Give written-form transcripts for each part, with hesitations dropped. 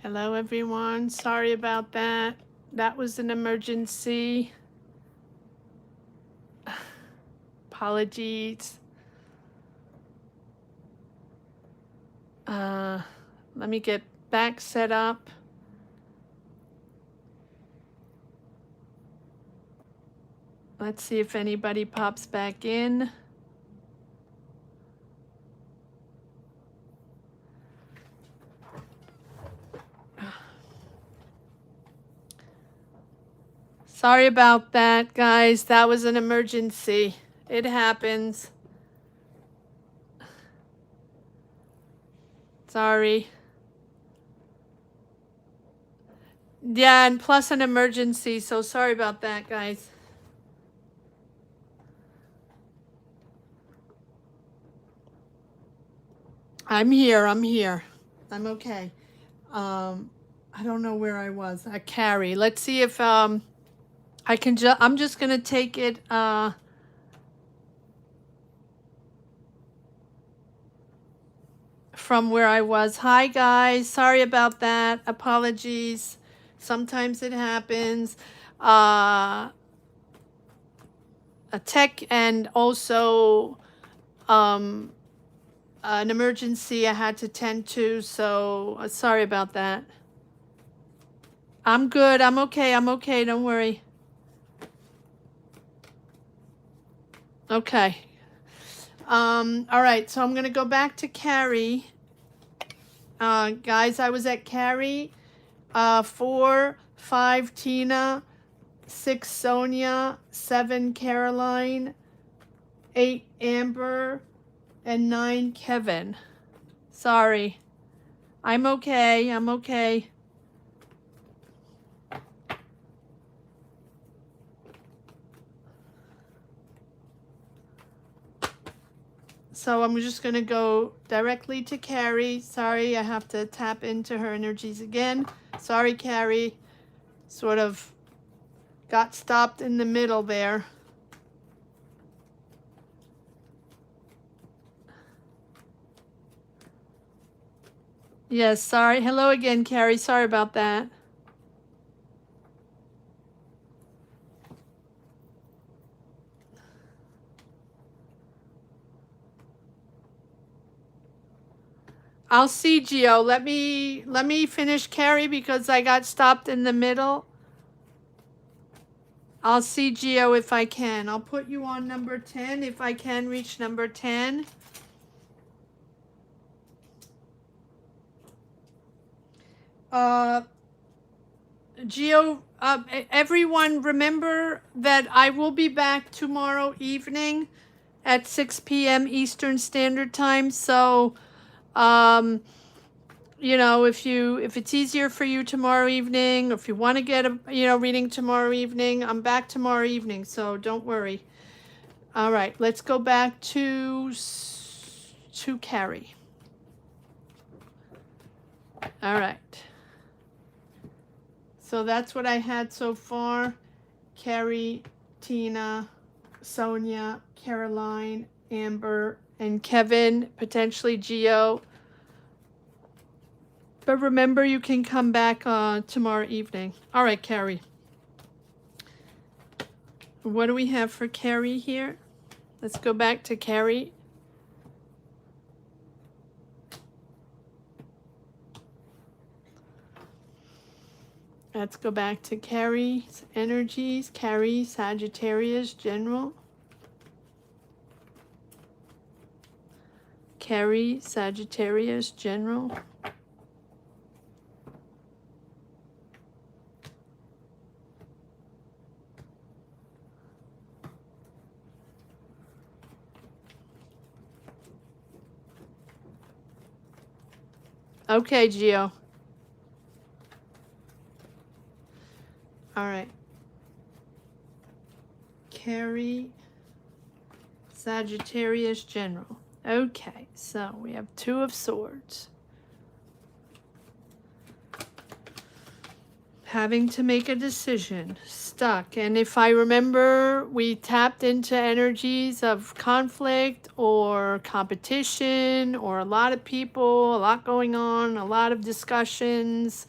Hello, everyone. Sorry about that. That was an emergency. Apologies. Let me get back set up. Let's see if anybody pops back in. Sorry about that, guys. That was an emergency. It happens. Sorry. Yeah, and plus an emergency, so sorry about that, guys. I'm here. I'm okay. I don't know where I was. I carry. Let's see if I can I'm just gonna take it from where I was. Hi guys, sorry about that. Apologies. Sometimes it happens. A tech and also an emergency I had to tend to, so sorry about that. I'm good. I'm okay. Don't worry. Okay. All right, so I'm going to go back to Carrie. Guys, I was at Carrie. 4, 5, Tina. 6, Sonia. 7, Caroline. 8, Amber. And 9, Kevin. Sorry. I'm okay. So I'm just going to go directly to Carrie. Sorry, I have to tap into her energies again. Sorry, Carrie. Sort of got stopped in the middle there. Yes, sorry. Hello again, Carrie. Sorry about that. I'll see, Gio. Let me finish Carrie because I got stopped in the middle. I'll see, Gio, if I can. I'll put you on number 10 if I can reach number 10. Gio, everyone remember that I will be back tomorrow evening at 6 p.m. Eastern Standard Time. So, you know, if it's easier for you tomorrow evening, or if you want to get a reading tomorrow evening, I'm back tomorrow evening. So don't worry. All right, let's go back to Carrie. All right. So that's what I had so far. Carrie, Tina, Sonia, Caroline, Amber, and Kevin, potentially Gio. But remember, you can come back tomorrow evening. All right, Carrie. What do we have for Carrie here? Let's go back to Carrie. Let's go back to Carrie's energies. Carrie, Sagittarius, General. Carrie, Sagittarius, General. Okay, Gio. All right. Carrie, Sagittarius, General. Okay, so we have 2 of Swords. Having to make a decision, stuck. And if I remember, we tapped into energies of conflict or competition or a lot of people, a lot going on, a lot of discussions,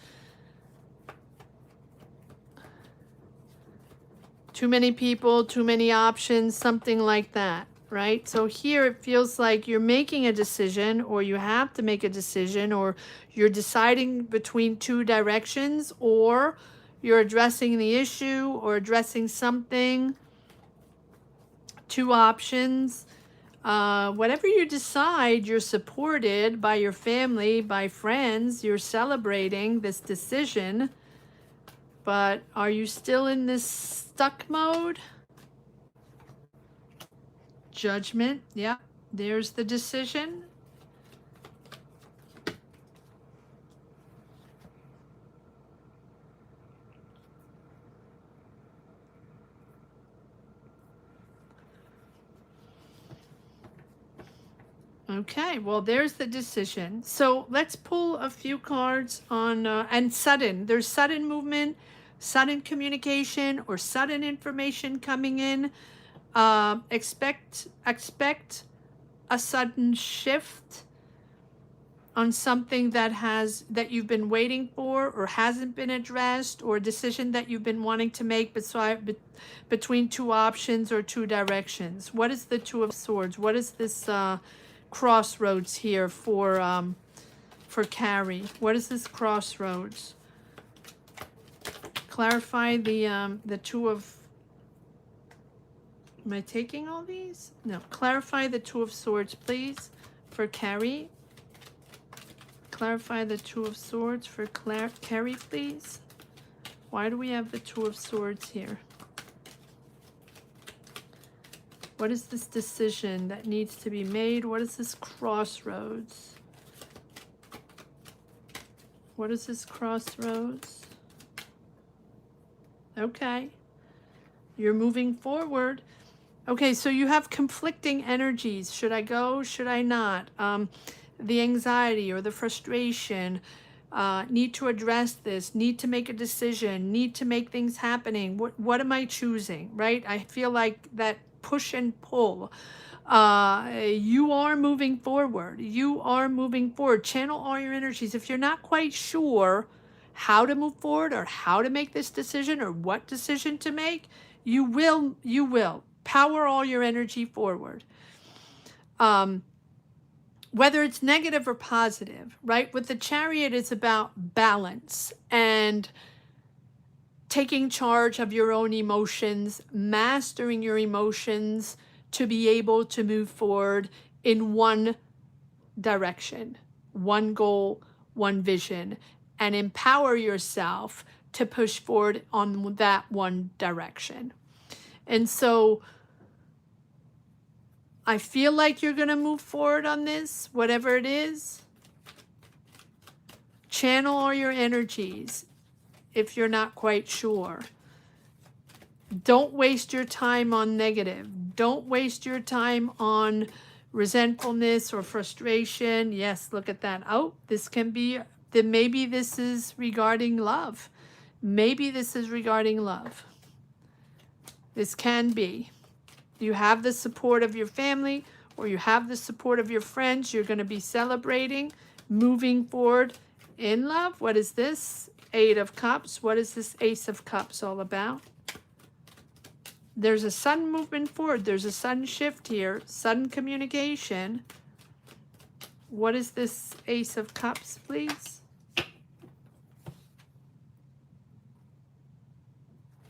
too many people, too many options, something like that, right? So here it feels like you're making a decision, or you have to make a decision, or you're deciding between two directions, or you're addressing the issue or addressing something, two options. Whatever you decide, you're supported by your family, by friends, you're celebrating this decision. But are you still in this stuck mode? Judgment, yeah, there's the decision. Okay, well, there's the decision. So let's pull a few cards on, and sudden. There's sudden movement, sudden communication, or sudden information coming in. Expect a sudden shift on something that you've been waiting for or hasn't been addressed, or a decision that you've been wanting to make between two options or two directions. What is the Two of Swords? What is this crossroads here for Carrie? What is this crossroads? Clarify the Two of... Am I taking all these? No. Clarify the Two of Swords, please, for Carrie. Clarify the Two of Swords for Carrie, please. Why do we have the Two of Swords here? What is this decision that needs to be made? What is this crossroads? What is this crossroads? Okay. You're moving forward. Okay, so you have conflicting energies. Should I go? Should I not? The anxiety or the frustration, need to address this, need to make a decision, need to make things happening. What am I choosing, right? I feel like that push and pull. You are moving forward. You are moving forward. Channel all your energies. If you're not quite sure how to move forward or how to make this decision or what decision to make, you will power all your energy forward. Whether it's negative or positive, right? With the Chariot, it's about balance and taking charge of your own emotions, mastering your emotions to be able to move forward in one direction, one goal, one vision, and empower yourself to push forward on that one direction. And so I feel like you're going to move forward on this, whatever it is. Channel all your energies if you're not quite sure. Don't waste your time on negative. Don't waste your time on resentfulness or frustration. Yes, look at that. Oh, this can be, then maybe this is regarding love. Maybe this is regarding love. This can be. You have the support of your family, or you have the support of your friends. You're going to be celebrating, moving forward in love. What is this? Eight of Cups. What is this Ace of Cups all about? There's a sudden movement forward. There's a sudden shift here. Sudden communication. What is this Ace of Cups, please?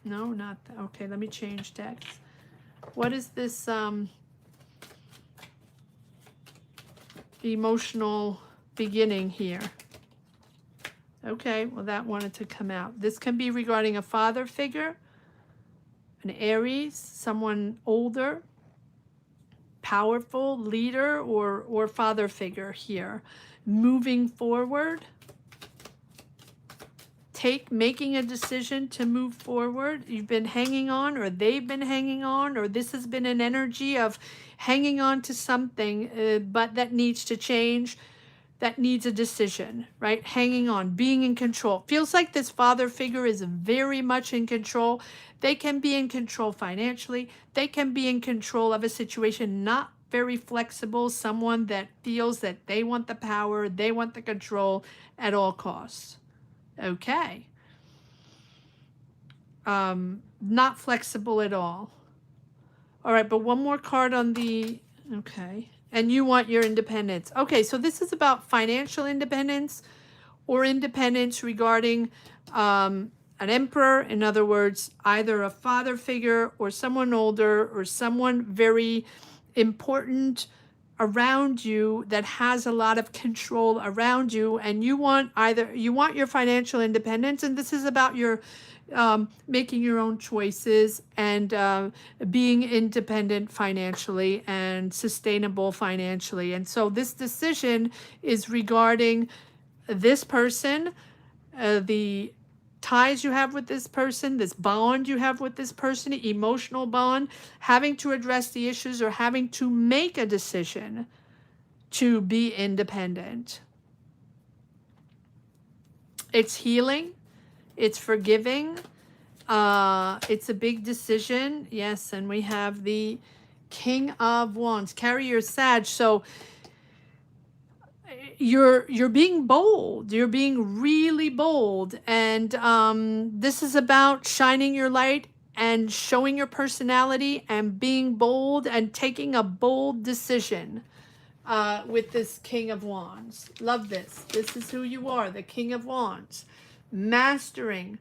No, not that. Okay, let me change decks. What is this emotional beginning here? Okay, well, that wanted to come out. This can be regarding a father figure, an Aries, someone older, powerful, leader, or father figure here. Moving forward. Making a decision to move forward. You've been hanging on, or they've been hanging on, or this has been an energy of hanging on to something, but that needs to change. that needs a decision, right? Hanging on, being in control. Feels like this father figure is very much in control. They can be in control financially. They can be in control of a situation, not very flexible, someone that feels that they want the power, they want the control at all costs. Okay. Not flexible at all. All right, but one more card on the, okay. And you want your independence. Okay, so this is about financial independence or independence regarding an emperor. In other words, either a father figure or someone older or someone very important around you that has a lot of control around you, and you want your financial independence, and this is about your making your own choices and being independent financially and sustainable financially. And so this decision is regarding this person, the ties you have with this person, this bond you have with this person, emotional bond, having to address the issues or having to make a decision to be independent. It's healing. It's forgiving. It's a big decision. Yes, and we have the King of Wands. Carry your Sag. So you're being bold. You're being really bold, and this is about shining your light and showing your personality and being bold and taking a bold decision with this King of Wands. Love this. This is who you are, the King of Wands. Mastering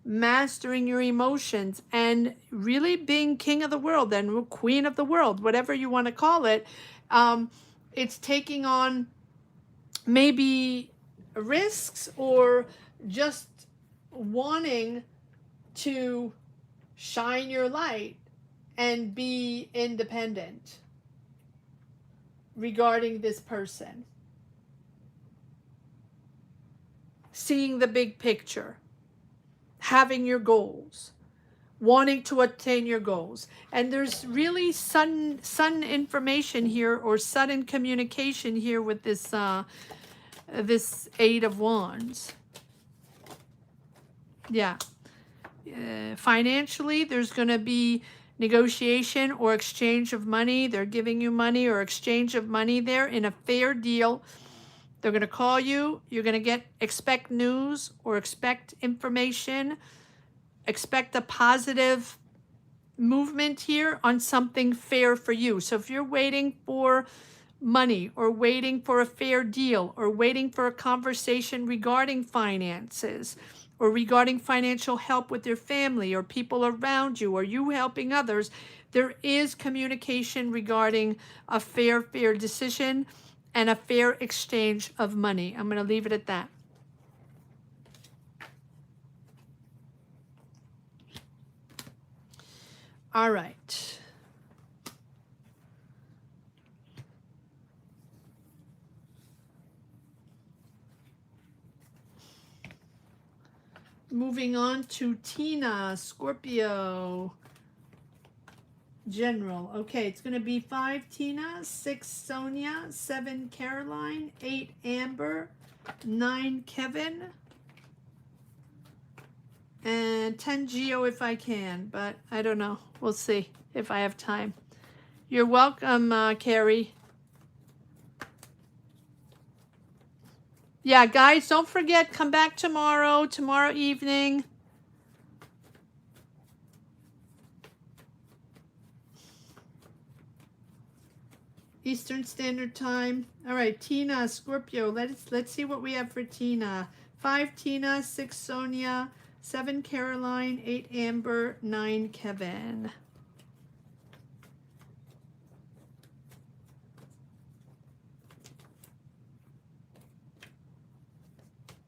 your emotions and really being king of the world and queen of the world, whatever you want to call it. It's taking on maybe risks or just wanting to shine your light and be independent regarding this person. Seeing the big picture, having your goals, wanting to attain your goals. And there's really sudden information here or sudden communication here with this this Eight of Wands. Yeah. Financially, there's going to be negotiation or exchange of money. They're giving you money or exchange of money there in a fair deal. They're going to call you. You're going to expect news or expect information. Expect a positive movement here on something fair for you. So if you're waiting for money or waiting for a fair deal or waiting for a conversation regarding finances or regarding financial help with your family or people around you or you helping others, there is communication regarding a fair decision and a fair exchange of money. I'm going to leave it at that. All right. Moving on to Tina, Scorpio. General. Okay, it's going to be 5 Tina, 6 Sonia, 7 Caroline, 8 Amber, 9 Kevin, and 10 Geo if I can, but I don't know. We'll see if I have time. You're welcome, Carrie. Yeah, guys, don't forget, come back tomorrow evening. Eastern Standard Time. All right, Tina, Scorpio. Let's see what we have for Tina. 5 Tina, 6 Sonia, 7 Caroline, 8 Amber, 9 Kevin.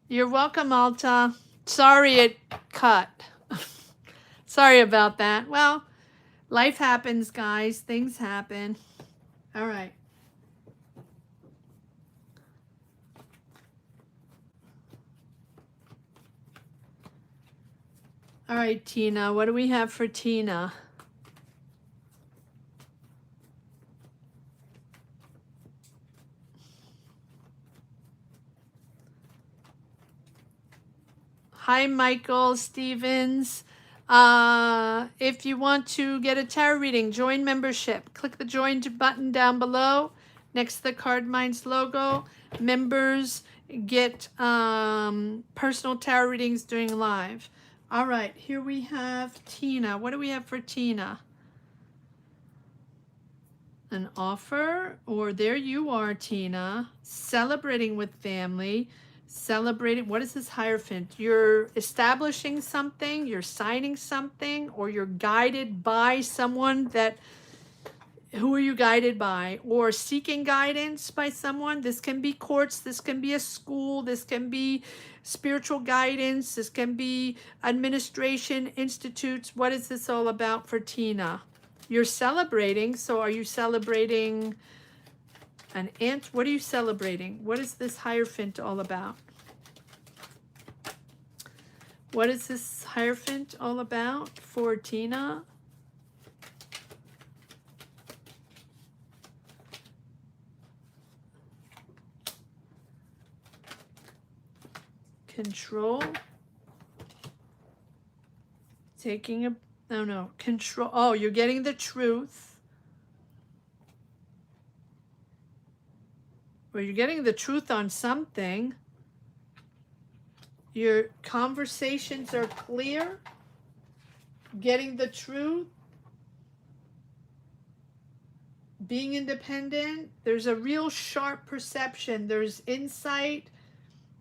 You're welcome, Alta. Sorry it cut. Sorry about that. Well, life happens, guys. Things happen. All right. All right, Tina. What do we have for Tina? Hi, Michael Stevens. If you want to get a tarot reading, join membership. Click the join button down below next to the Card Minds logo. Members get personal tarot readings during live. All right, here we have Tina. What do we have for Tina? An offer, or there you are, Tina, celebrating with family. Celebrating, what is this Hierophant? You're establishing something, you're signing something, or you're guided by someone that, who are you guided by? Or seeking guidance by someone. This can be courts, this can be a school, this can be spiritual guidance, this can be administration, institutes. What is this all about for Tina? You're celebrating, so are you celebrating an ant? What are you celebrating? What is this Hierophant all about? What is this Hierophant all about for Tina? Control. Taking a, no, control. Oh, you're getting the truth. Well, you're getting the truth on something. Your conversations are clear. Getting the truth. Being independent. There's a real sharp perception. There's insight.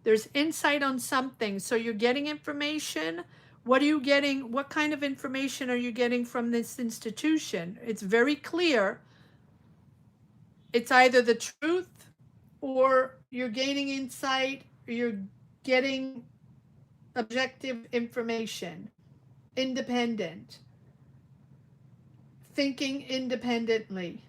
There's insight on something. So you're getting information. What are you getting? What kind of information are you getting from this institution? It's very clear. It's either the truth, or you're gaining insight, or you're getting objective information. Independent. Thinking independently.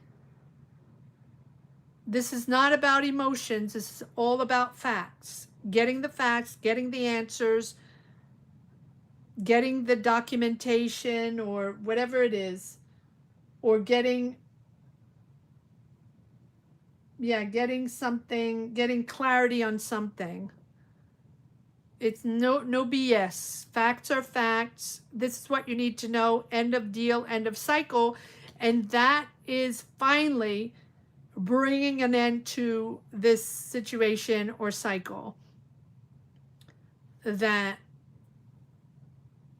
This is not about emotions. This is all about facts. Getting the facts, getting the answers, getting the documentation or whatever it is, or getting something, getting clarity on something. It's no BS. Facts are facts. This is what you need to know. End of deal, end of cycle. And that is finally bringing an end to this situation or cycle that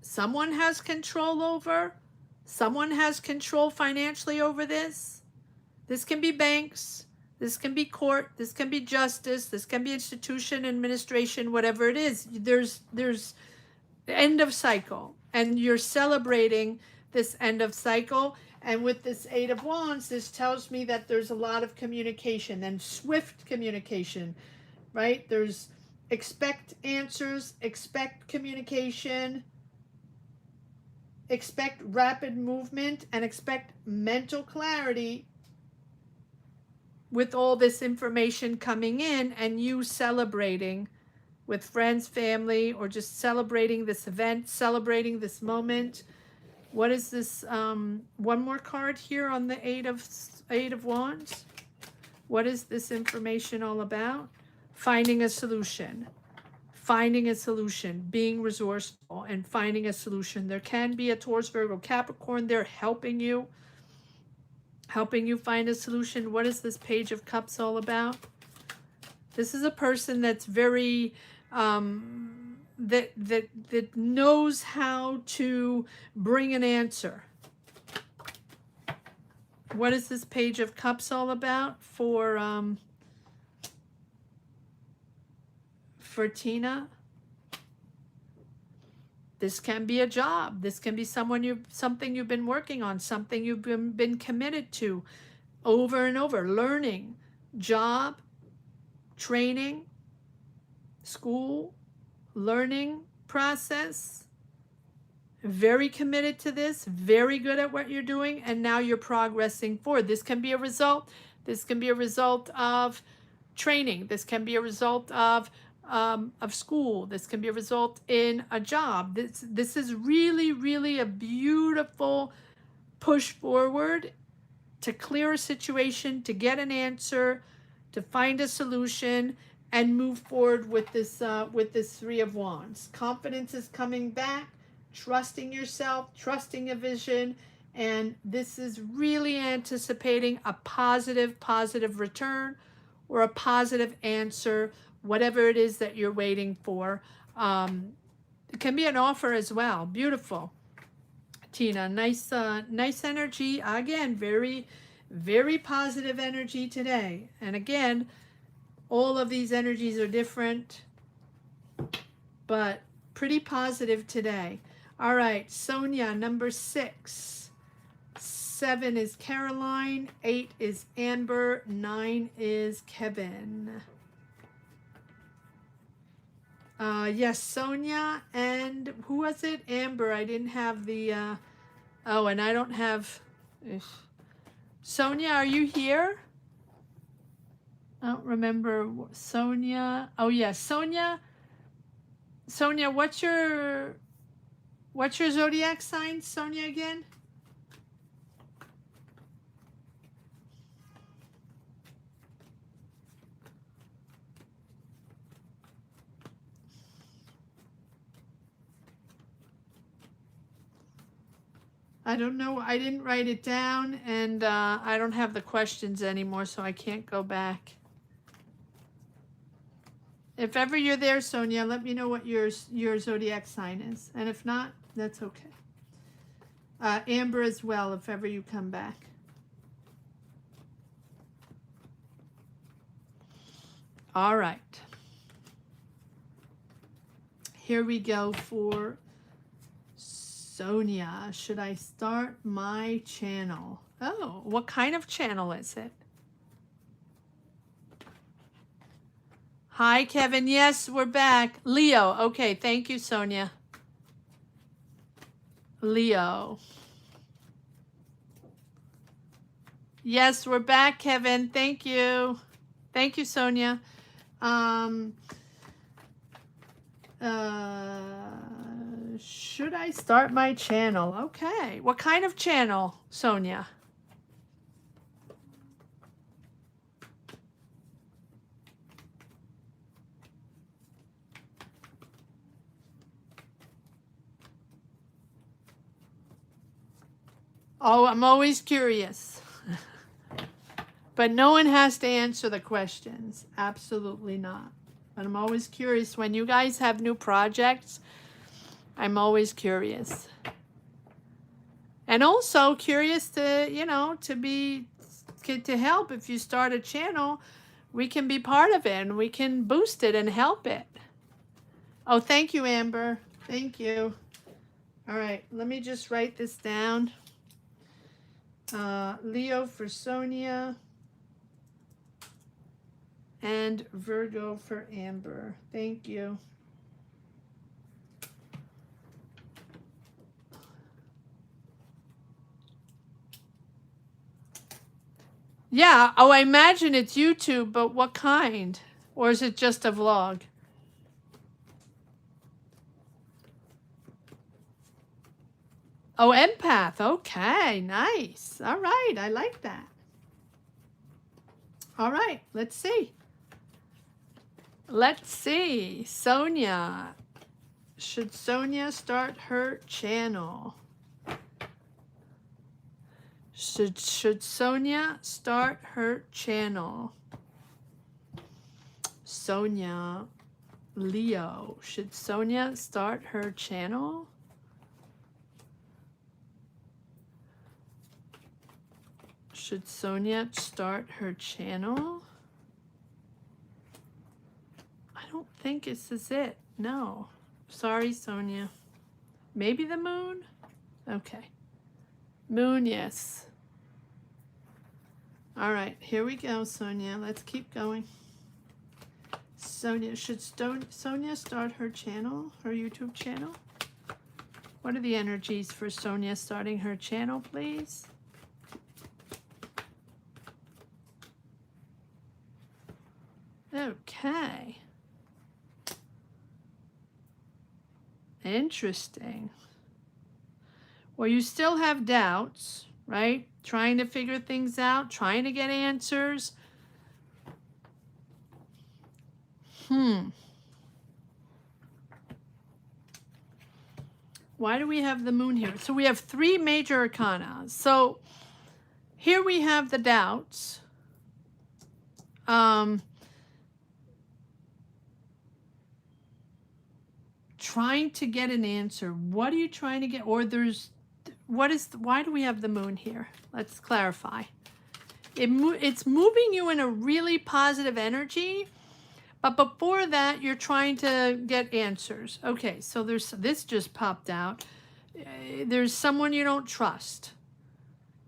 someone has control over. Someone has control financially over this. This can be banks. This can be court. This can be justice. This can be institution, administration, whatever it is. There's end of cycle. And you're celebrating this end of cycle. And with this Eight of Wands, this tells me that there's a lot of communication and swift communication, right? There's expect answers, expect communication, expect rapid movement, and expect mental clarity with all this information coming in, and you celebrating with friends, family, or just celebrating this event, celebrating this moment. What is this? One more card here on the Eight of Wands. What is this information all about? Finding a solution. Finding a solution. Being resourceful and finding a solution. There can be a Taurus, Virgo, Capricorn there helping you find a solution. What is this Page of Cups all about? This is a person that's very that knows how to bring an answer. What is this Page of Cups all about for Tina? This can be a job. This can be something you've been working on, something you've been committed to over and over. Learning, job, training, school, learning process. Very committed to this, very good at what you're doing, and now you're progressing forward. This can be a result. This can be a result of training. This can be a result of school. This can be a result in a job. This is really, really a beautiful push forward to clear a situation, to get an answer, to find a solution, and move forward with this Three of Wands. Confidence is coming back, trusting yourself, trusting a vision, and this is really anticipating a positive return or a positive answer, whatever it is that you're waiting for. It can be an offer as well. Beautiful. Tina, nice energy. Again, very positive energy today. And again, all of these energies are different, but pretty positive today. All right, Sonia, number 6. 7 is Caroline. 8 is Amber. 9 is Kevin. Yes, Sonia, and who was it? Amber. I didn't have the, oh, and I don't have, Sonia, are you here? I don't remember. Sonia. Oh, yes, Sonia. Sonia, what's your zodiac sign, Sonia, again? I don't know. I didn't write it down, and I don't have the questions anymore, so I can't go back. If ever you're there, Sonia, let me know what your zodiac sign is. And if not, that's okay. Amber as well, if ever you come back. All right. Here we go for Sonia. Should I start my channel? Oh, what kind of channel is it? Hi, Kevin. Yes, we're back. Leo. Okay, thank you, Sonia. Leo. Yes, we're back, Kevin. Thank you. Thank you, Sonia. Should I start my channel? Okay. What kind of channel, Sonia? Oh, I'm always curious. But no one has to answer the questions. Absolutely not. But I'm always curious. When you guys have new projects, I'm always curious. And also curious to, to help. If you start a channel, we can be part of it and we can boost it and help it. Oh, thank you, Amber. Thank you. All right, let me just write this down. Leo for Sonia. And Virgo for Amber. Thank you. Yeah. Oh, I imagine it's YouTube, but what kind? Or is it just a vlog? Oh, empath. Okay, nice. All right, I like that. All right, let's see. Let's see. Sonia. Should Sonia start her channel? Should Sonia start her channel? Sonia. Leo. Should Sonia start her channel? Should Sonia start her channel? I don't think this is it. No. Sorry, Sonia. Maybe the moon? Okay. Moon, yes. All right, here we go, Sonia. Let's keep going. Sonia, should Sonia start her channel, her YouTube channel? What are the energies for Sonia starting her channel, please? Okay. Interesting. Well, you still have doubts, right? Trying to figure things out, trying to get answers. Why do we have the moon here? So we have 3 major arcana. So here we have the doubts. Trying to get an answer. What are you trying to get? Or why do we have the moon here? Let's clarify. It's moving you in a really positive energy, but before that, you're trying to get answers. Okay, so this just popped out. There's someone you don't trust.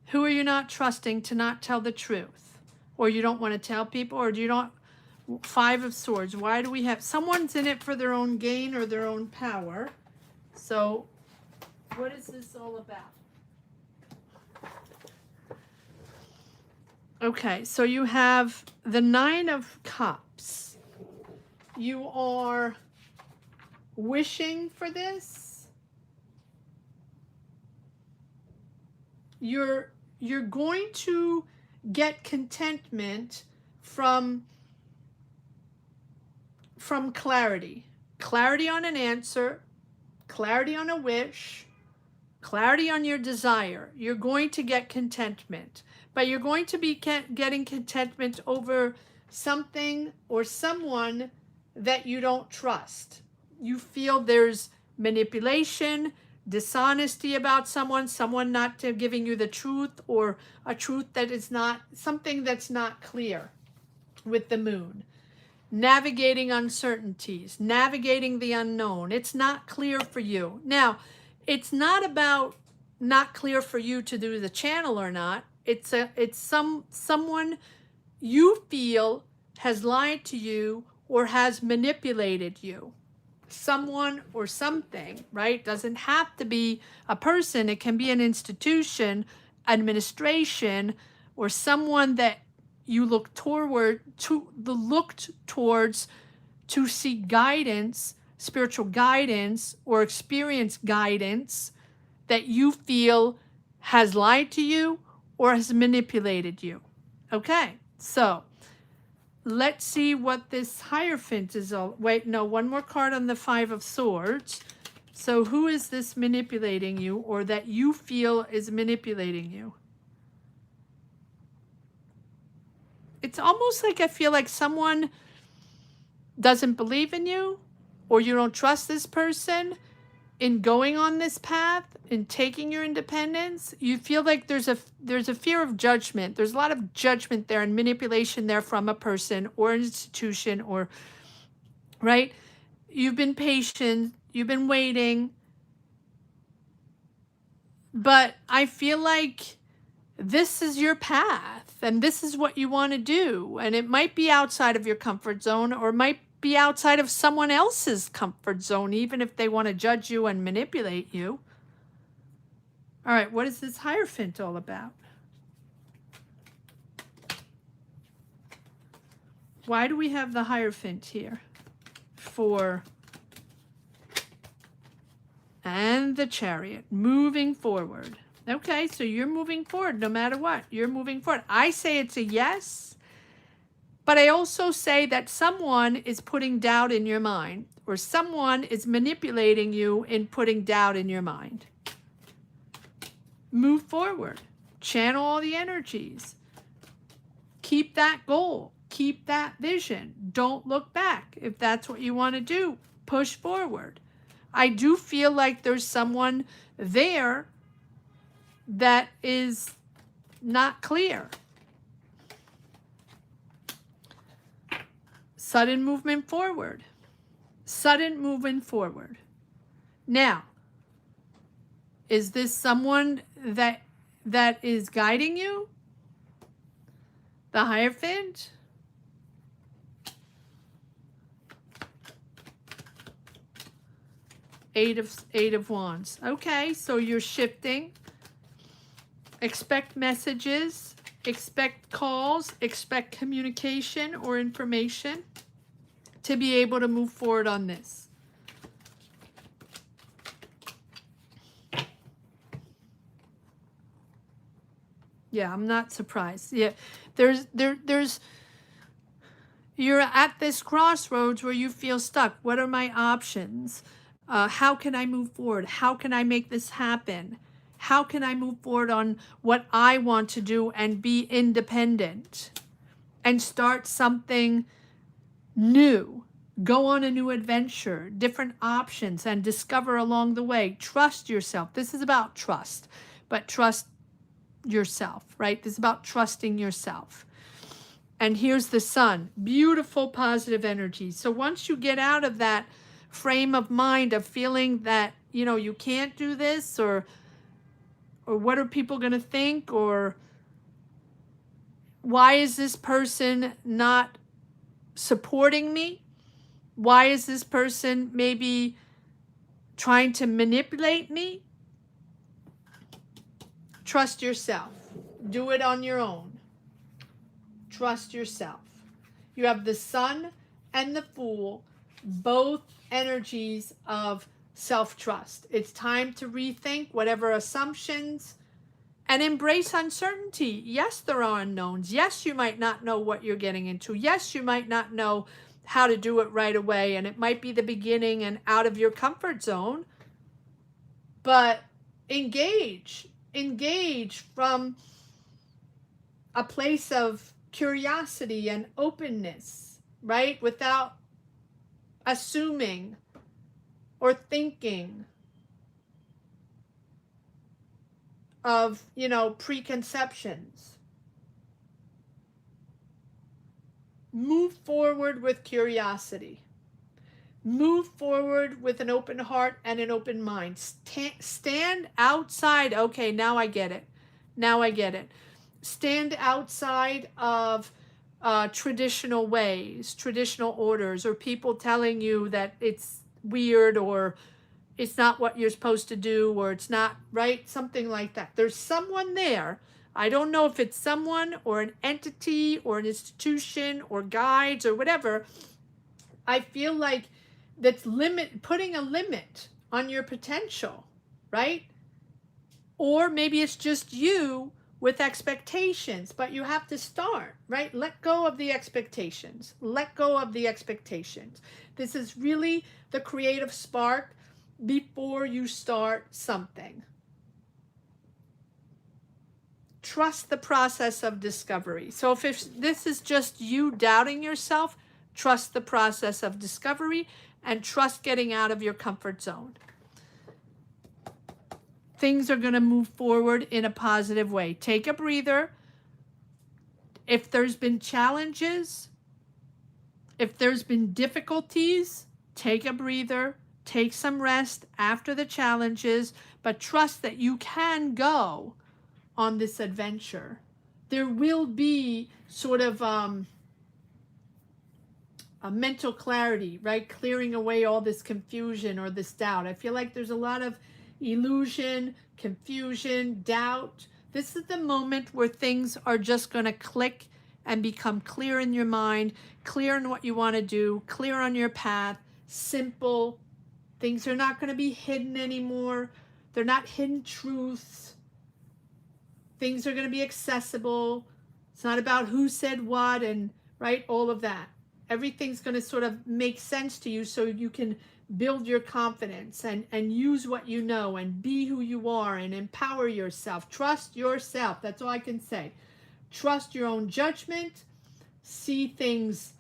Who are you not trusting to not tell the truth? Or you don't want to tell people, or you don't... 5 of Swords. Why do we have... Someone's in it for their own gain or their own power. So, what is this all about? Okay, so you have the 9 of Cups. You are wishing for this. You're going to get contentment from clarity. Clarity on an answer, clarity on a wish, clarity on your desire. You're going to get contentment, but you're going to be getting contentment over something or someone that you don't trust. You feel there's manipulation, dishonesty about someone not giving you the truth, or a truth that is not, something that's not clear with the moon. Navigating uncertainties, navigating the unknown. It's not clear for you. Now, it's not about not clear for you to do the channel or not. It's someone you feel has lied to you or has manipulated you. Someone or something, right? Doesn't have to be a person. It can be an institution, administration, or someone that you looked towards to seek guidance, spiritual guidance, or experience guidance that you feel has lied to you or has manipulated you. Okay, so let's see what this Hierophant is all... Wait, no, one more card on the 5 of Swords. So who is this manipulating you, or that you feel is manipulating you? It's almost like I feel like someone doesn't believe in you, or you don't trust this person in going on this path, in taking your independence. You feel like there's a fear of judgment. There's a lot of judgment there and manipulation there from a person or an institution, or, right? You've been patient, you've been waiting, but I feel like this is your path and this is what you want to do. And it might be outside of your comfort zone, or it might be outside of someone else's comfort zone, even if they want to judge you and manipulate you. All right, what is this Hierophant all about? Why do we have the Hierophant here? And the Chariot, moving forward. Okay, so you're moving forward no matter what. You're moving forward. I say it's a yes, but I also say that someone is putting doubt in your mind, or someone is manipulating you in putting doubt in your mind. Move forward. Channel all the energies. Keep that goal. Keep that vision. Don't look back. If that's what you want to do, push forward. I do feel like there's someone there that is not clear. Sudden movement forward. Sudden movement forward. Now, is this someone that is guiding you? The Hierophant? Eight of Wands. Okay, so you're shifting. Expect messages, expect calls, expect communication or information to be able to move forward on this. Yeah, I'm not surprised. Yeah, there's You're at this crossroads where you feel stuck. What are my options? How can I move forward? How can I make this happen? How can I move forward on what I want to do and be independent and start something new? Go on a new adventure, different options, and discover along the way. Trust yourself. This is about trust, but trust yourself, right? This is about trusting yourself. And here's the sun, beautiful positive energy. So once you get out of that frame of mind of feeling that, you know, you can't do this, or what are people going to think, or why is this person not supporting me? Why is this person maybe trying to manipulate me? Trust yourself. Do it on your own. Trust yourself. You have the sun and the fool, both energies of self-trust. It's time to rethink whatever assumptions and embrace uncertainty. Yes, there are unknowns. Yes, you might not know what you're getting into. Yes, you might not know how to do it right away, and it might be the beginning and out of your comfort zone. But engage from a place of curiosity and openness, right? Without assuming or thinking of, you know, preconceptions. Move forward with curiosity. Move forward with an open heart and an open mind. Stand outside. Okay, now I get it. Now I get it. Stand outside of traditional ways, traditional orders, or people telling you that it's weird, or it's not what you're supposed to do, or it's not right, something like that. There's someone there. I don't know if it's someone or an entity or an institution or guides or whatever. I feel like that's putting a limit on your potential, right? Or maybe it's just you with expectations, but you have to start, right? Let go of the expectations. Let go of the expectations. This is really the creative spark before you start something. Trust the process of discovery. So if this is just you doubting yourself, trust the process of discovery and trust getting out of your comfort zone. Things are going to move forward in a positive way. Take a breather. If there's been challenges, if there's been difficulties, take a breather. Take some rest after the challenges, but trust that you can go on this adventure. There will be sort of a mental clarity, right? Clearing away all this confusion or this doubt. I feel like there's a lot of illusion, confusion, doubt. This is the moment where things are just going to click and become clear in your mind, clear in what you want to do, clear on your path, simple. Things are not going to be hidden anymore. They're not hidden truths. Things are going to be accessible. It's not about who said what and, right, all of that. Everything's going to sort of make sense to you so you can build your confidence and use what you know and be who you are and empower yourself. Trust yourself. That's all I can say. Trust your own judgment. See things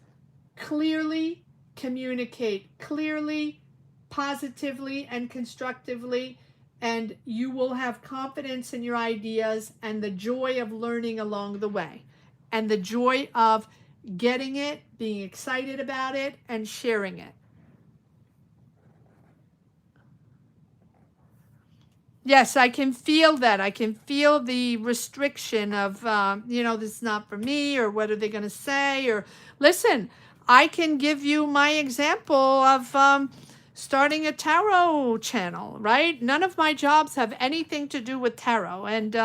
clearly. Communicate clearly, positively, and constructively. And you will have confidence in your ideas and the joy of learning along the way. And the joy of getting it, being excited about it, and sharing it. Yes, I can feel that. I can feel the restriction of, you know, this is not for me, or what are they going to say? Or listen, I can give you my example of starting a tarot channel, right? None of my jobs have anything to do with tarot. And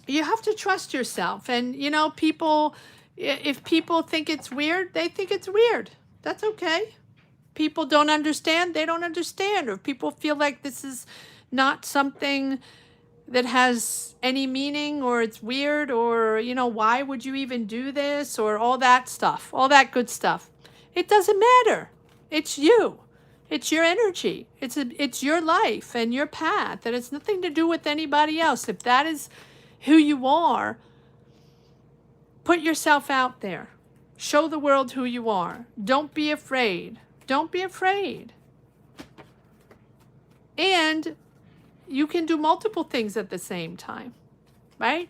you have to trust yourself. And, you know, people, if people think it's weird, they think it's weird. That's okay. People don't understand, they don't understand. Or if people feel like this is not something that has any meaning, or it's weird, or, you know, why would you even do this, or all that stuff, all that good stuff. It doesn't matter. It's you. It's your energy. It's your life and your path, and it's nothing to do with anybody else. If that is who you are, put yourself out there. Show the world who you are. Don't be afraid. Don't be afraid. And you can do multiple things at the same time, right?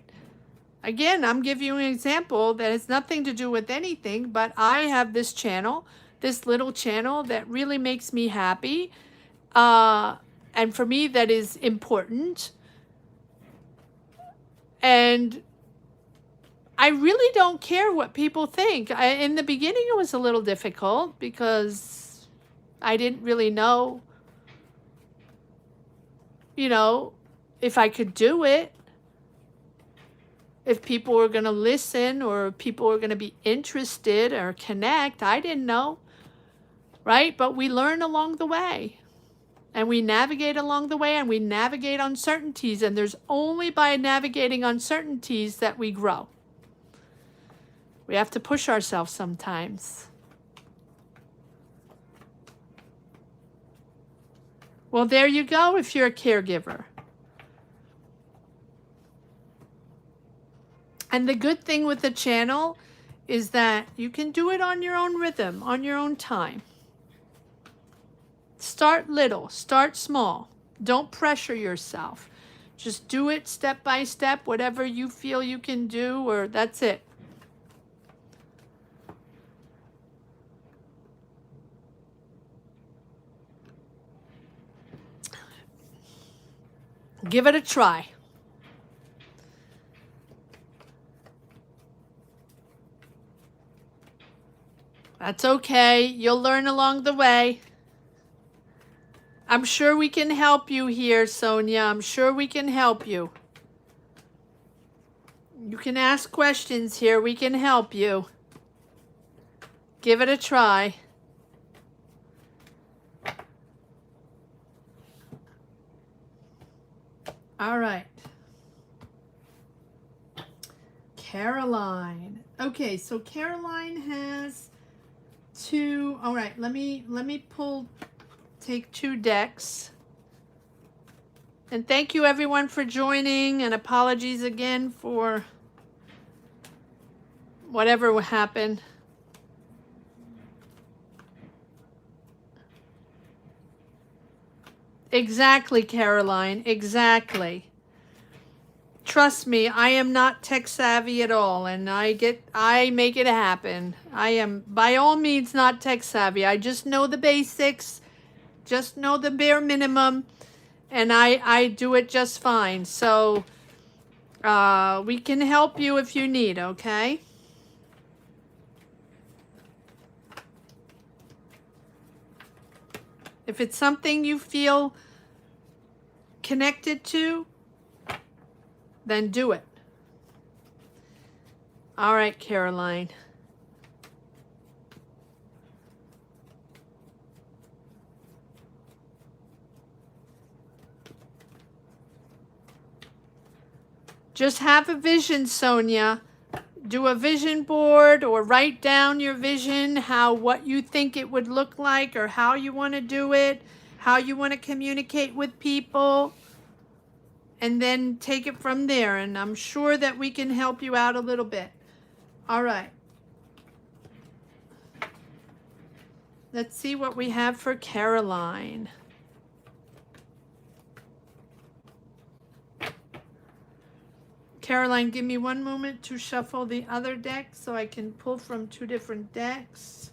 Again, I'm giving you an example that has nothing to do with anything, but I have this channel, this little channel that really makes me happy. And for me, that is important. And I really don't care what people think. In the beginning, it was a little difficult because I didn't really know, you know, if I could do it, if people were going to listen, or people were going to be interested or connect. I didn't know, right? But we learn along the way, and we navigate along the way, and we navigate uncertainties. And there's only by navigating uncertainties that we grow. We have to push ourselves sometimes. Well, there you go if you're a caregiver. And the good thing with the channel is that you can do it on your own rhythm, on your own time. Start little, start small. Don't pressure yourself. Just do it step by step, whatever you feel you can do, or that's it. Give it a try. That's okay. You'll learn along the way. I'm sure we can help you here, Sonia. I'm sure we can help you. You can ask questions here. We can help you. Give it a try. All right. Caroline. Okay, so Caroline has two. All right, let me take 2 decks. And thank you everyone for joining, and apologies again for whatever happened. Exactly, Caroline, exactly. Trust me, I am not tech savvy at all, and I make it happen. I am by all means not tech savvy. I just know the basics, just know the bare minimum, and I do it just fine. So we can help you if you need, okay? If it's something you feel connected to, then do it. All right, Caroline. Just have a vision, Sonia. Do a vision board, or write down your vision, what you think it would look like, or how you want to do it, how you want to communicate with people, and then take it from there. And I'm sure that we can help you out a little bit. All right. Let's see what we have for Caroline. Caroline, give me one moment to shuffle the other deck so I can pull from 2 different decks.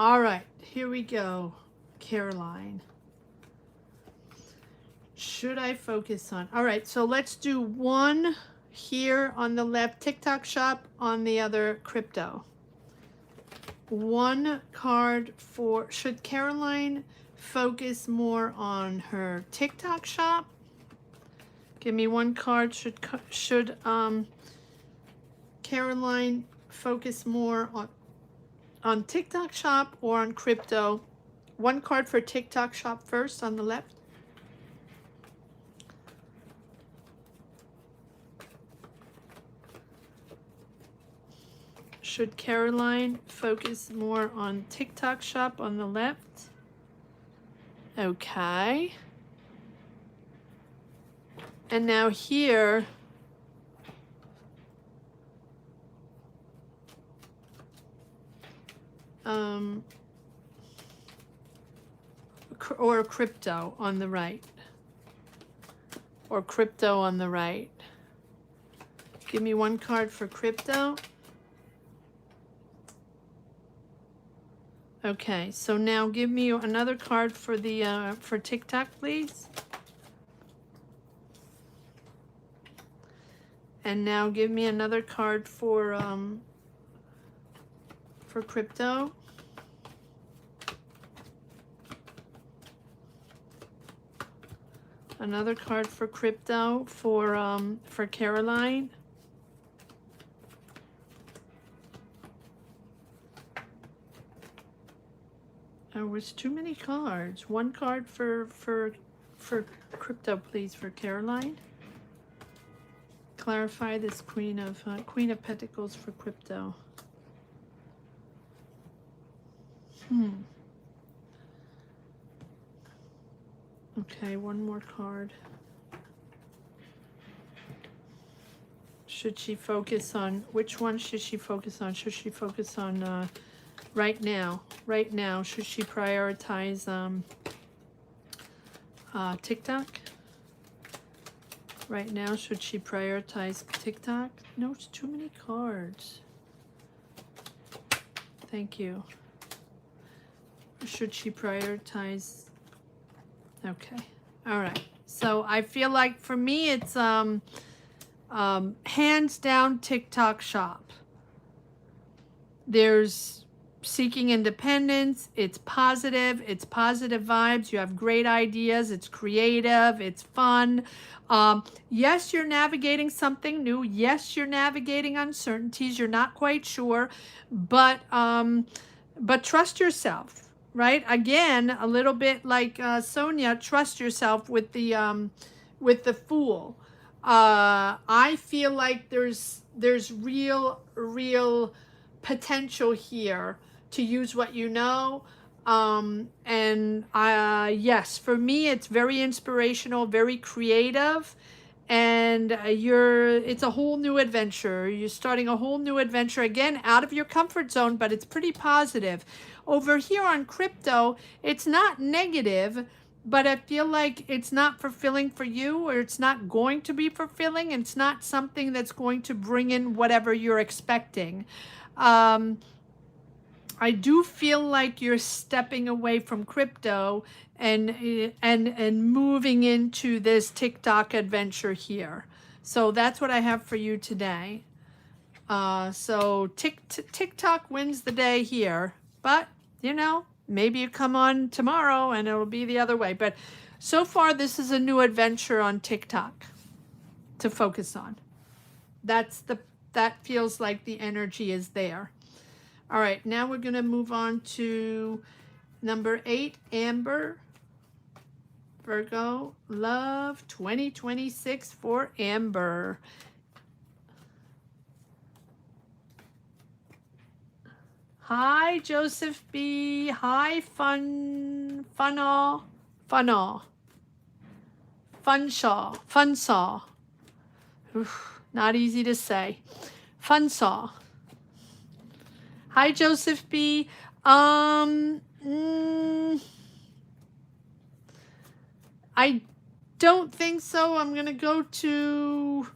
All right, here we go. Caroline. Should I focus on? All right, so let's do one here on the left, TikTok shop, on the other, crypto. One card for, should Caroline focus more on her TikTok shop? Give me one card. Should Caroline focus more on TikTok shop or on crypto? One card for TikTok shop first on the left. Should Caroline focus more on TikTok shop on the left? Okay. And now here, or crypto on the right. Or crypto on the right. Give me one card for crypto. Okay, so now give me another card for the for TikTok, please. And now give me another card for crypto. Another card for crypto for Caroline. Oh, it's too many cards. One card for crypto, please, for Caroline. Clarify this Queen of Pentacles for crypto. Okay, one more card. Should she focus on, which one should she focus on? Should she focus on right now, should she prioritize TikTok? Right now, should she prioritize TikTok? No, it's too many cards. Thank you. Should she prioritize? Okay. All right. So I feel like for me, it's hands down TikTok shop. There's seeking independence. It's positive vibes. You have great ideas. It's creative. It's fun. Yes, you're navigating something new. Yes, you're navigating uncertainties. You're not quite sure, but trust yourself, right? Again, a little bit like Sonia, trust yourself with the Fool. I feel like there's real potential here to use what you know. Yes, for me, it's very inspirational, very creative, and it's a whole new adventure. You're starting a whole new adventure, again, out of your comfort zone, but it's pretty positive. Over here on crypto, it's not negative, but I feel like it's not fulfilling for you, or it's not going to be fulfilling, and it's not something that's going to bring in whatever you're expecting. I do feel like you're stepping away from crypto and moving into this TikTok adventure here. So that's what I have for you today. So TikTok wins the day here, but you know, maybe you come on tomorrow and it'll be the other way. But so far, this is a new adventure on TikTok to focus on. That feels like the energy is there. All right, now we're going to move on to number 8, Amber. Virgo, love 2026 for Amber. Hi, Joseph B. Hi, Funshaw. Oof, not easy to say. Funsaw. Hi, Joseph B. I don't think so. I'm going to go to,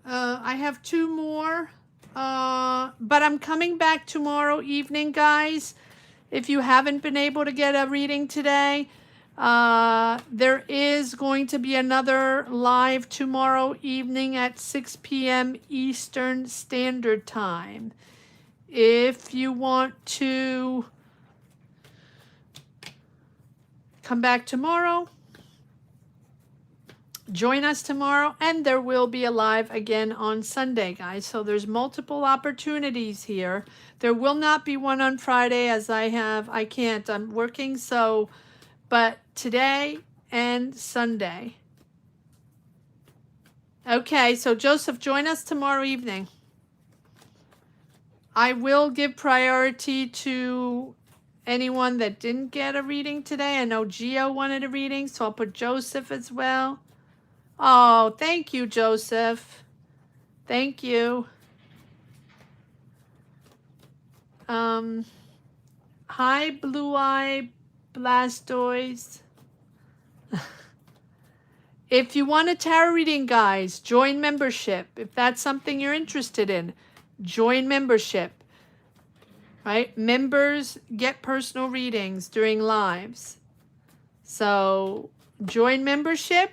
I have 2 more, but I'm coming back tomorrow evening, guys. If you haven't been able to get a reading today, there is going to be another live tomorrow evening at 6 p.m. Eastern Standard Time. If you want to come back tomorrow, join us tomorrow, and there will be a live again on Sunday, guys. So there's multiple opportunities here. There will not be one on Friday as I can't, I'm working, so, but today and Sunday. Okay, so Joseph, join us tomorrow evening. I will give priority to anyone that didn't get a reading today. I know Gio wanted a reading, so I'll put Joseph as well. Oh, thank you, Joseph. Thank you. Hi, Blue Eye Blastoise. If you want a tarot reading, guys, join membership. If that's something you're interested in, join membership. Right? Members get personal readings during lives. So join membership.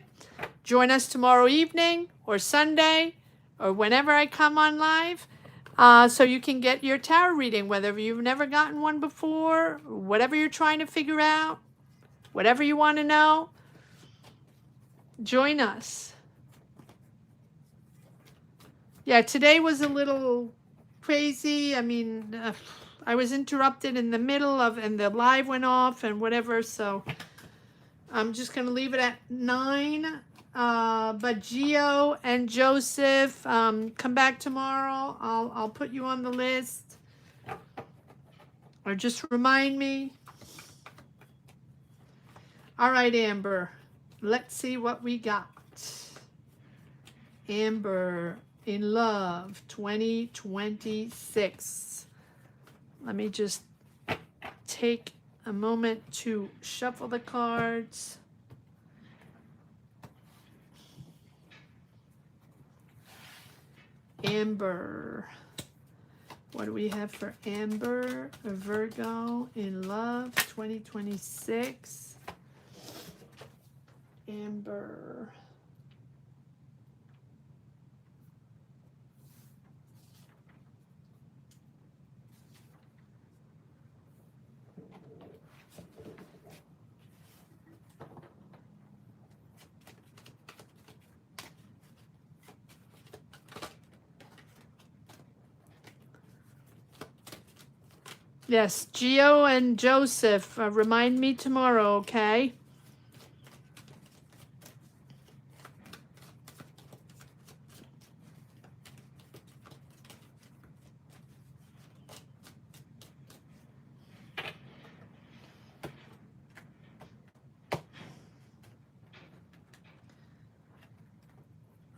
Join us tomorrow evening or Sunday or whenever I come on live, so you can get your tarot reading, whether you've never gotten one before, whatever you're trying to figure out, whatever you want to know. Join us. Yeah, today was a little crazy. I mean, I was interrupted in the middle of, and the live went off and whatever, so I'm just going to leave it at 9. But Gio and Joseph, come back tomorrow. I'll put you on the list. Or just remind me. All right, Amber. Let's see what we got. Amber in Love 2026. Let me just take a moment to shuffle the cards. Amber. What do we have for Amber? Virgo in Love 2026. Amber. Yes, Gio and Joseph, remind me tomorrow, okay?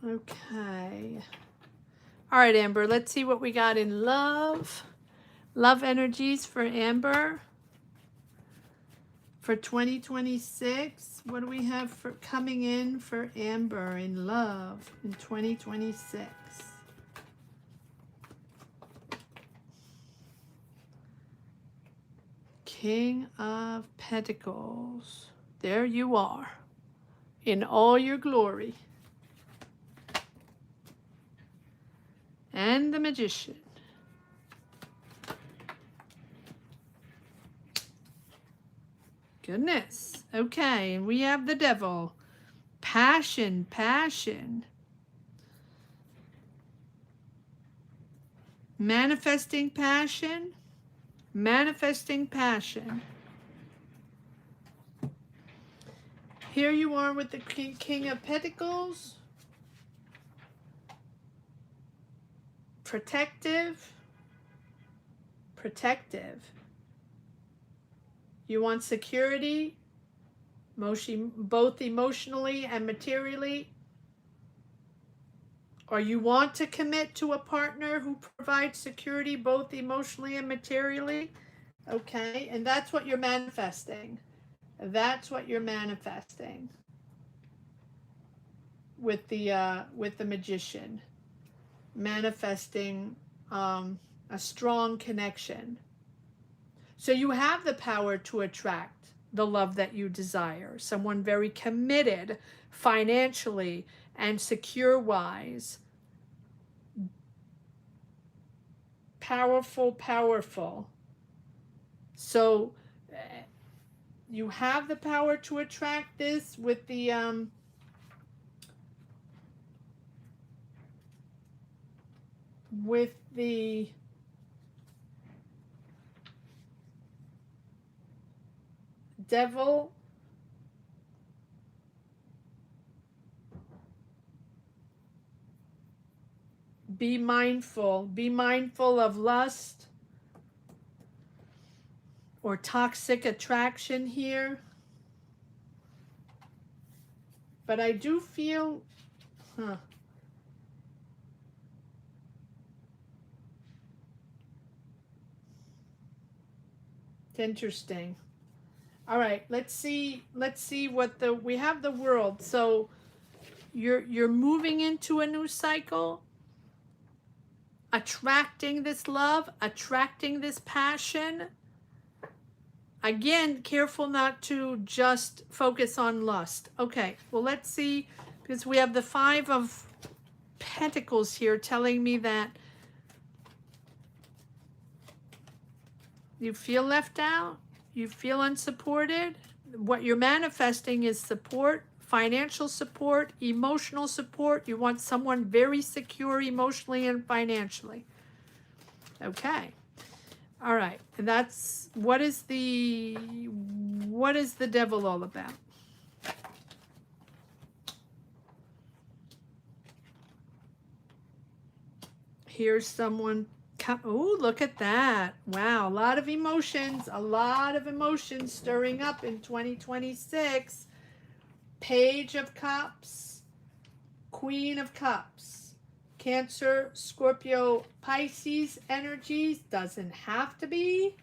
Okay. All right, Amber, let's see what we got in love. Love energies for Amber for 2026. What do we have for coming in for Amber in love in 2026? King of Pentacles. There you are in all your glory. And the Magician. Goodness. Okay, and we have the Devil. Passion, passion. Manifesting passion. Manifesting passion. Here you are with the King of Pentacles. Protective. Protective. You want security, both emotionally and materially. Or you want to commit to a partner who provides security both emotionally and materially. Okay, and that's what you're manifesting. That's what you're manifesting with the Magician. Manifesting a strong connection. So you have the power to attract the love that you desire. Someone very committed financially and secure wise. Powerful, powerful. So you have the power to attract this with the devil. Be mindful of lust or toxic attraction here. But I do feel, it's interesting. All right, let's see what we have the world. So you're moving into a new cycle, attracting this love, attracting this passion. Again, careful not to just focus on lust. Okay, well, let's see, because we have the 5 of Pentacles here telling me that you feel left out, you feel unsupported. What you're manifesting is support, financial support, emotional support. You want someone very secure emotionally and financially. Okay. All right. And that's what is the devil all about? Here's someone. Oh, look at that. Wow, a lot of emotions stirring up in 2026. Page of Cups, Queen of Cups, Cancer, Scorpio, Pisces energies. Doesn't have to be,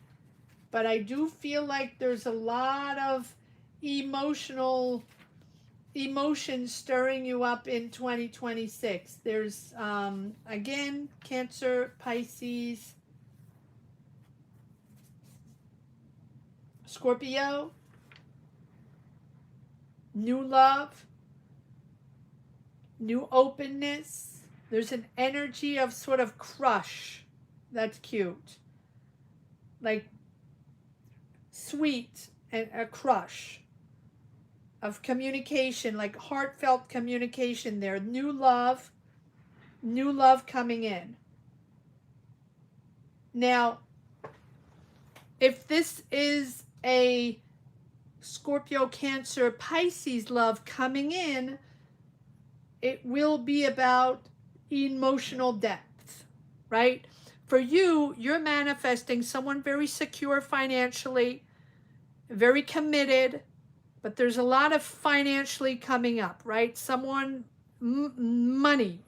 but I do feel like there's a lot of emotions stirring you up in 2026. There's again, Cancer, Pisces, Scorpio, new love, new openness. There's an energy of sort of crush. That's cute. Like sweet and a crush of communication, like heartfelt communication there. New love coming in. Now, if this is a Scorpio, Cancer, Pisces love coming in, it will be about emotional depth, right? For you, you're manifesting someone very secure financially, very committed, but there's a lot of financially coming up, right? Someone, money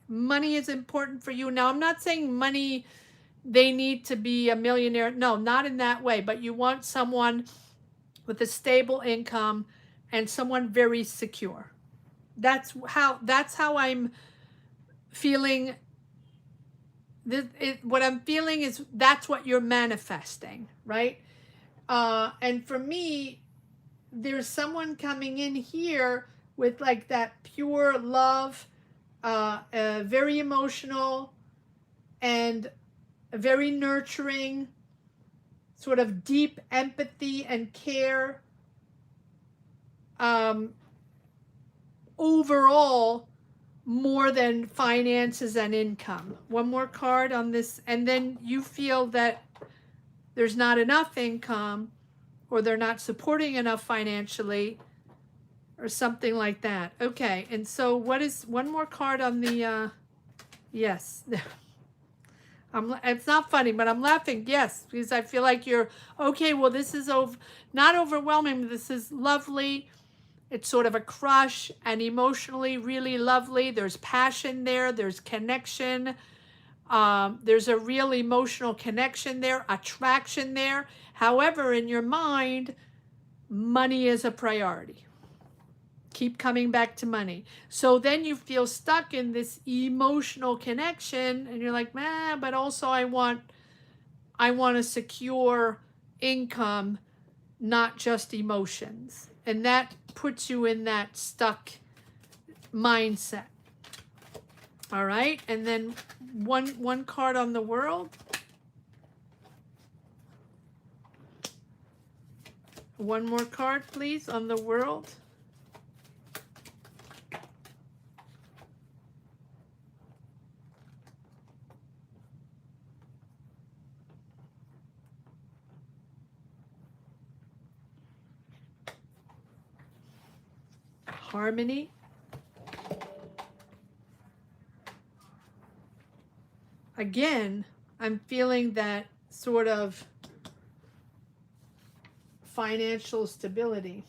is important for you. Now, I'm not saying money, they need to be a millionaire. No, not in that way, but you want someone with a stable income and someone very secure. That's how I'm feeling. What I'm feeling is that's what you're manifesting, right? And for me, there's someone coming in here with like that pure love, very emotional and very nurturing, sort of deep empathy and care. Overall, more than finances and income. One more card on this, and then you feel that there's not enough income, or they're not supporting enough financially, or something like that. Okay, and so what is one more card on the, yes. It's not funny, but I'm laughing, yes, because I feel like you're, okay, well, this is not overwhelming, but this is lovely. It's sort of a crush and emotionally really lovely. There's passion there. There's connection. There's a real emotional connection there, attraction there. However, in your mind, money is a priority. Keep coming back to money. So then you feel stuck in this emotional connection and you're like, but also I want a secure income, not just emotions. And that puts you in that stuck mindset. All right, and then one card on the world. One more card, please, on the world. Harmony. Again, I'm feeling that sort of financial stability.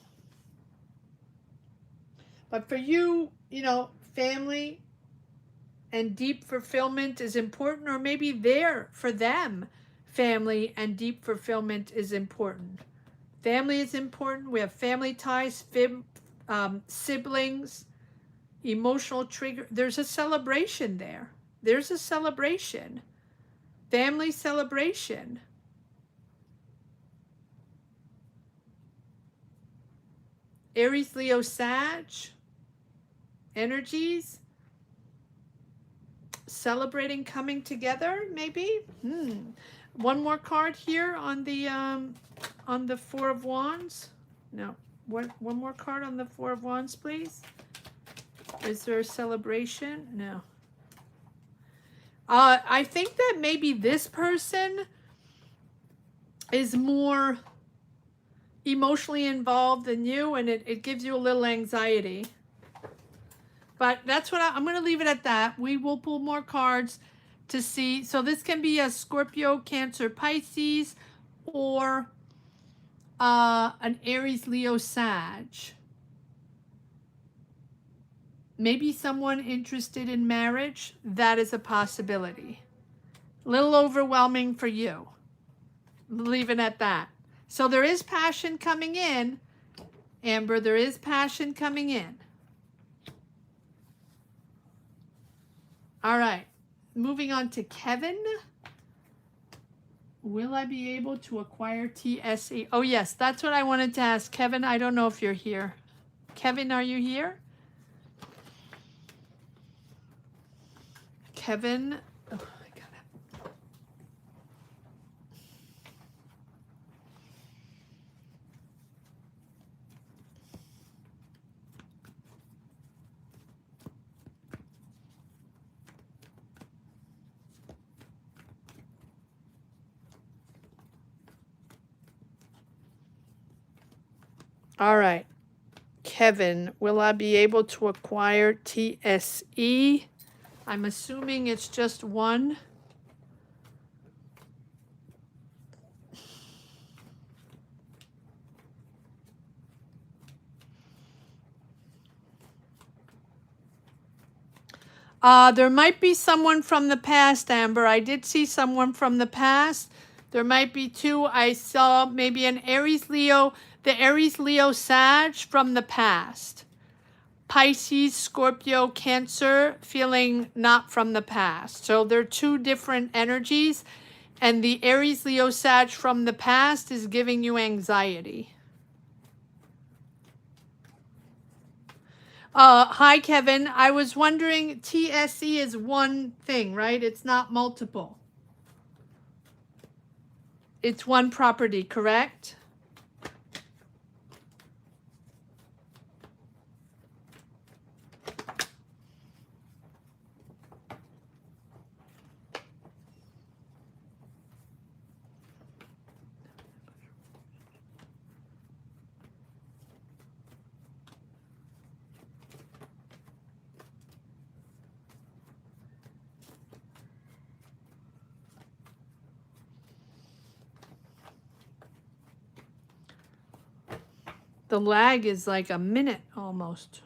But for you, you know, family and deep fulfillment is important, or maybe there for them, family and deep fulfillment is important. Family is important. We have family ties, siblings, emotional trigger. There's a celebration there. There's a celebration. Family celebration. Aries, Leo, Sag energies. Celebrating coming together, maybe. One more card here on the Four of Wands. No, one more card on the Four of Wands, please. Is there a celebration? No. I think that maybe this person is more emotionally involved than you, and it gives you a little anxiety. But that's what I'm going to leave it at that. We will pull more cards to see. So this can be a Scorpio, Cancer, Pisces, or an Aries, Leo, Sag. Maybe someone interested in marriage. That is a possibility. A little overwhelming for you. Leave it at that. So there is passion coming in, Amber. There is passion coming in. All right. Moving on to Kevin. Will I be able to acquire TSE? Oh, yes. That's what I wanted to ask. Kevin, I don't know if you're here. Kevin, are you here? Kevin. Oh, I got it. All right. Kevin, will I be able to acquire TSE? I'm assuming it's just one. There might be someone from the past, Amber. I did see someone from the past. There might be two. I saw maybe an Aries Leo, the Aries Leo Sag from the past. Pisces, Scorpio, Cancer, feeling not from the past. So they're two different energies. And the Aries Leo Sag from the past is giving you anxiety. Hi, Kevin. I was wondering, TSE is one thing, right? It's not multiple. It's one property, correct? The lag is like a minute almost.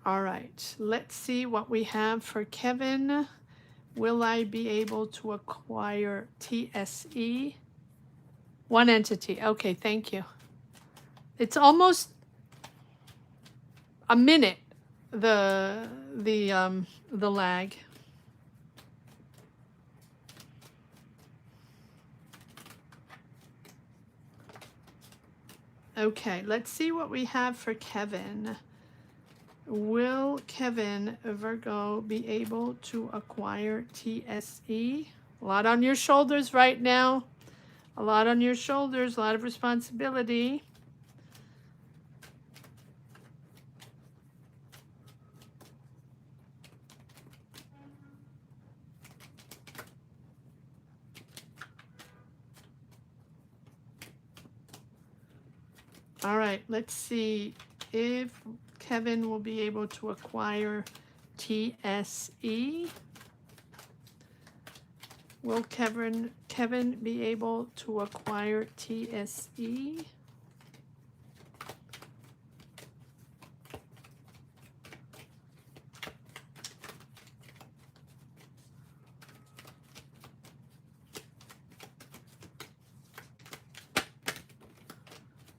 All right, let's see what we have for Kevin. Will I be able to acquire TSE? One entity. Okay, thank you. It's almost a minute the lag. Okay, let's see what we have for Kevin. Will Kevin Virgo be able to acquire TSE? A lot on your shoulders right now. A lot on your shoulders, a lot of responsibility. All right, let's see if Kevin will be able to acquire TSE. Will Kevin be able to acquire TSE?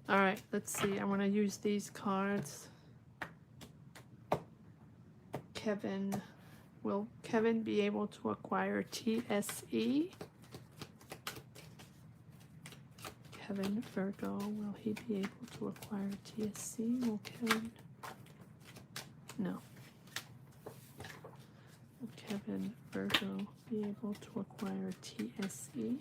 All right, let's see. I want to use these cards. Kevin, will Kevin be able to acquire TSE? Kevin Virgo, will he be able to acquire TSE? Will Kevin? No. Will Kevin Virgo be able to acquire TSE?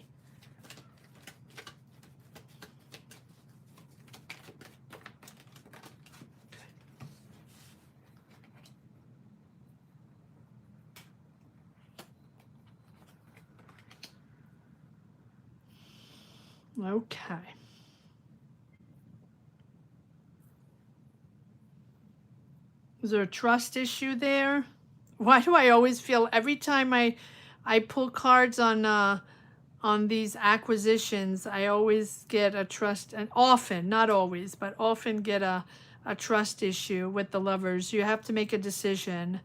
Okay. Is there a trust issue there? Why do I always feel every time I pull cards on these acquisitions, I always get a trust, and often, not always, but often get a trust issue with the Lovers. You have to make a decision.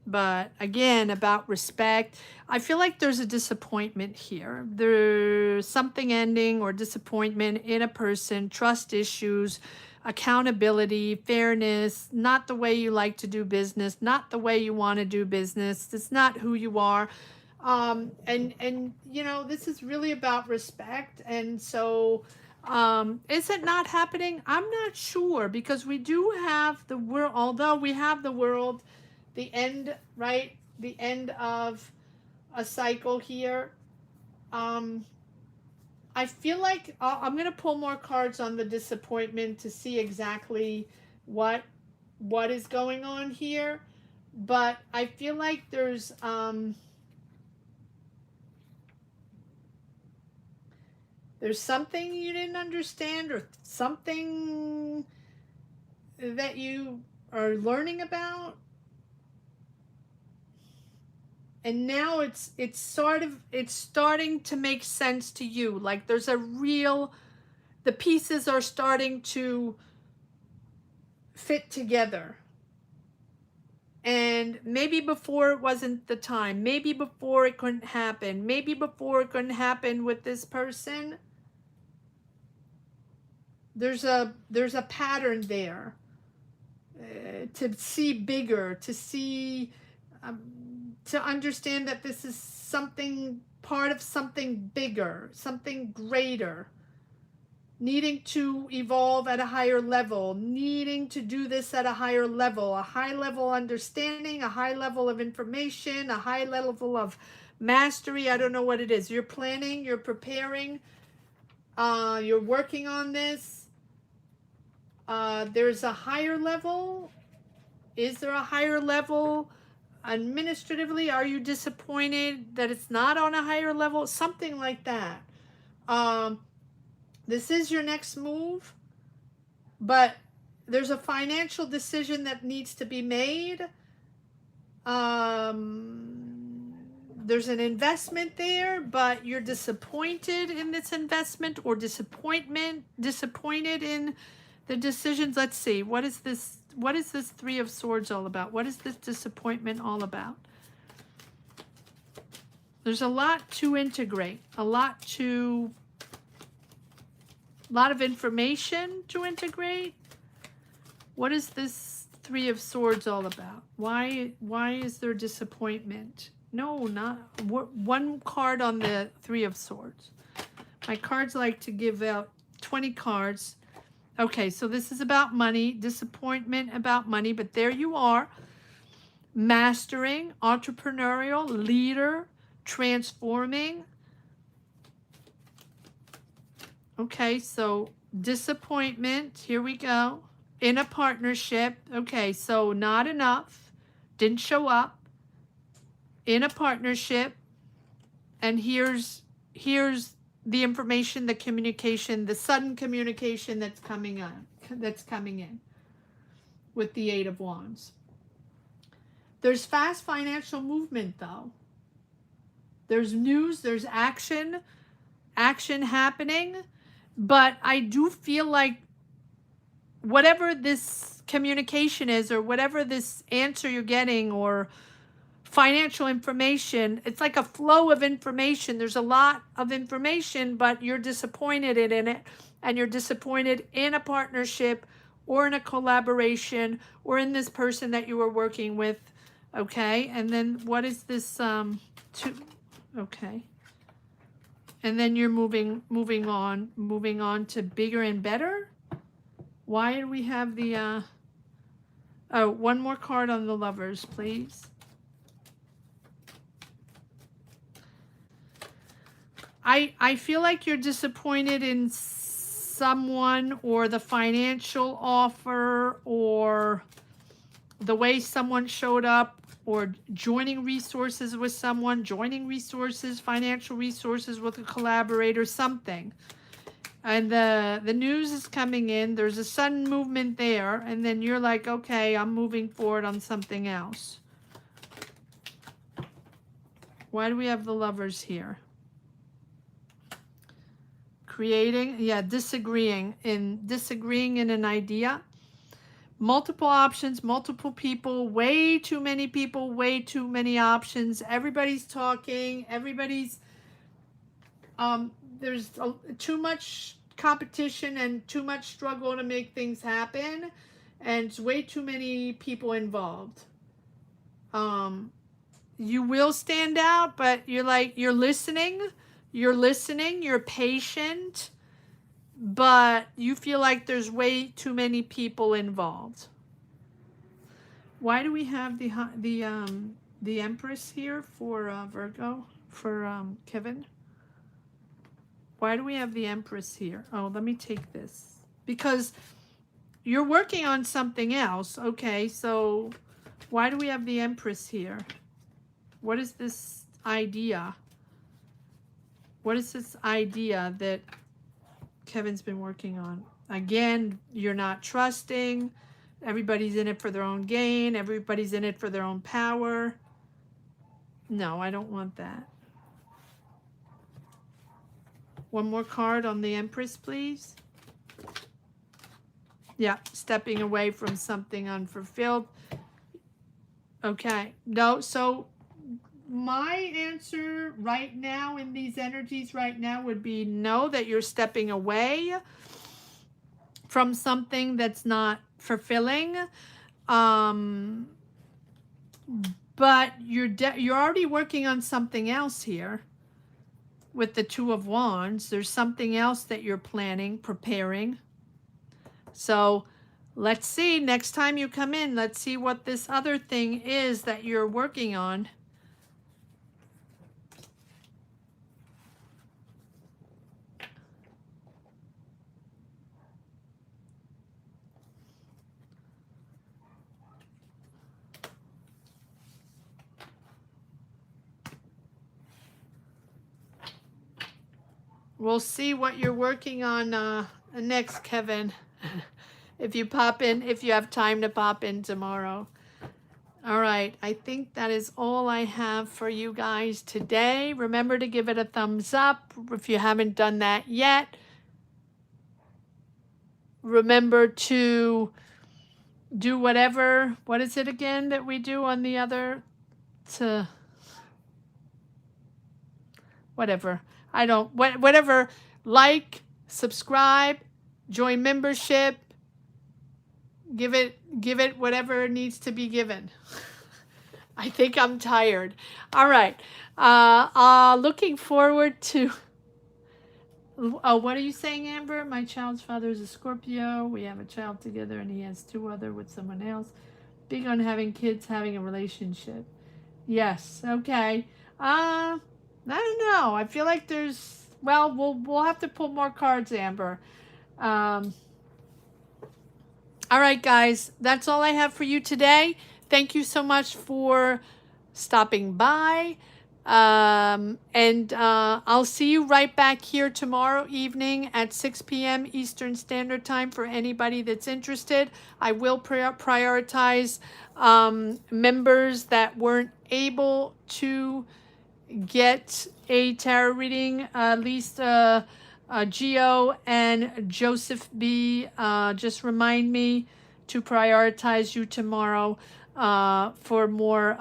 But again, about respect, I feel like there's a disappointment here. There's something ending or disappointment in a person, trust issues, accountability, fairness, not the way you like to do business, not the way you want to do business. It's not who you are. And you know, this is really about respect. And so is it not happening? I'm not sure, because we do have the world, although we have the world, the end, right? The end of a cycle here. I feel like I'm going to pull more cards on the disappointment to see exactly what is going on here. But I feel like there's something you didn't understand, or something that you are learning about. And now it's starting to make sense to you. Like there's the pieces are starting to fit together. And maybe before it wasn't the time. Maybe before it couldn't happen. Maybe before it couldn't happen with this person. There's a pattern there. To see bigger, to see, to understand that this is something, part of something bigger, something greater, needing to evolve at a higher level, needing to do this at a higher level, a high level understanding, a high level of information, a high level of mastery. I don't know what it is. You're planning, you're preparing, you're working on this. There's a higher level. Is there a higher level? Administratively, are you disappointed that it's not on a higher level? Something like that. This is your next move, but there's a financial decision that needs to be made. There's an investment there, but you're disappointed in this investment, or disappointed in the decisions. Let's see. What is this Three of Swords all about? What is this disappointment all about? There's a lot to integrate, a lot of information to integrate. What is this Three of Swords all about? Why is there disappointment? No, not one card on the Three of Swords. My cards like to give out 20 cards. Okay, so this is about money, disappointment about money, but there you are. Mastering, entrepreneurial, leader, transforming. Okay, so disappointment, here we go. In a partnership, okay, so not enough, didn't show up. In a partnership, and here's the information, the communication, the sudden communication that's coming in with the Eight of Wands. There's fast financial movement though. There's news, there's action happening, but I do feel like whatever this communication is, or whatever this answer you're getting, or financial information, it's like a flow of information. There's a lot of information, but you're disappointed in it, and you're disappointed in a partnership or in a collaboration or in this person that you were working with. Okay, and then what is this okay, and then you're moving on to bigger and better. Why do we have the oh, one more card on the Lovers, please. I feel like you're disappointed in someone, or the financial offer, or the way someone showed up, or joining resources with someone, joining resources, financial resources with a collaborator, something. And the news is coming in. There's a sudden movement there, and then you're like, okay, I'm moving forward on something else. Why do we have the Lovers here? Creating, yeah, disagreeing in an idea. Multiple options, multiple people, way too many people, way too many options. Everybody's talking, everybody's there's too much competition and too much struggle to make things happen, and way too many people involved. You will stand out, but you're listening, you're patient, but you feel like there's way too many people involved. Why do we have the Empress here for Virgo, for Kevin? Why do we have the Empress here? Oh, let me take this. Because you're working on something else. Okay, so why do we have the Empress here? What is this idea? What is this idea that Kevin's been working on? Again, you're not trusting. Everybody's in it for their own gain. Everybody's in it for their own power. No, I don't want that. One more card on the Empress, please. Yeah, stepping away from something unfulfilled. Okay, no, so my answer right now in these energies right now would be no, that you're stepping away from something that's not fulfilling. But you're already working on something else here. With the Two of Wands, there's something else that you're planning, preparing. So let's see, next time you come in, let's see what this other thing is that you're working on. We'll see what you're working on next, Kevin. If you pop in, if you have time to pop in tomorrow. All right, I think that is all I have for you guys today. Remember to give it a thumbs up if you haven't done that yet. Remember to do whatever, what is it again that we do on the other, to whatever. Whatever, like, subscribe, join membership, Give it whatever needs to be given. I think I'm tired. All right. Looking forward to. What are you saying, Amber? My child's father is a Scorpio. We have a child together, and he has 2 other with someone else. Big on having kids, having a relationship. Yes. Okay. I don't know. I feel like there's. Well, we'll have to pull more cards, Amber. All right, guys. That's all I have for you today. Thank you so much for stopping by. I'll see you right back here tomorrow evening at 6 p.m. Eastern Standard Time for anybody that's interested. I will prioritize members that weren't able to get a tarot reading, at least Geo and Joseph B. Just remind me to prioritize you tomorrow for more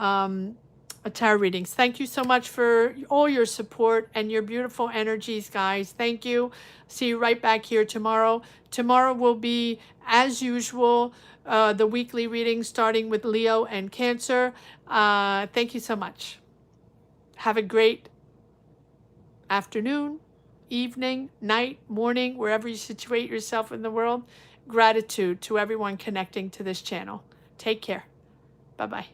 tarot readings. Thank you so much for all your support and your beautiful energies, guys. Thank you. See you right back here tomorrow. Tomorrow will be, as usual, the weekly reading starting with Leo and Cancer. Thank you so much. Have a great afternoon, evening, night, morning, wherever you situate yourself in the world. Gratitude to everyone connecting to this channel. Take care. Bye-bye.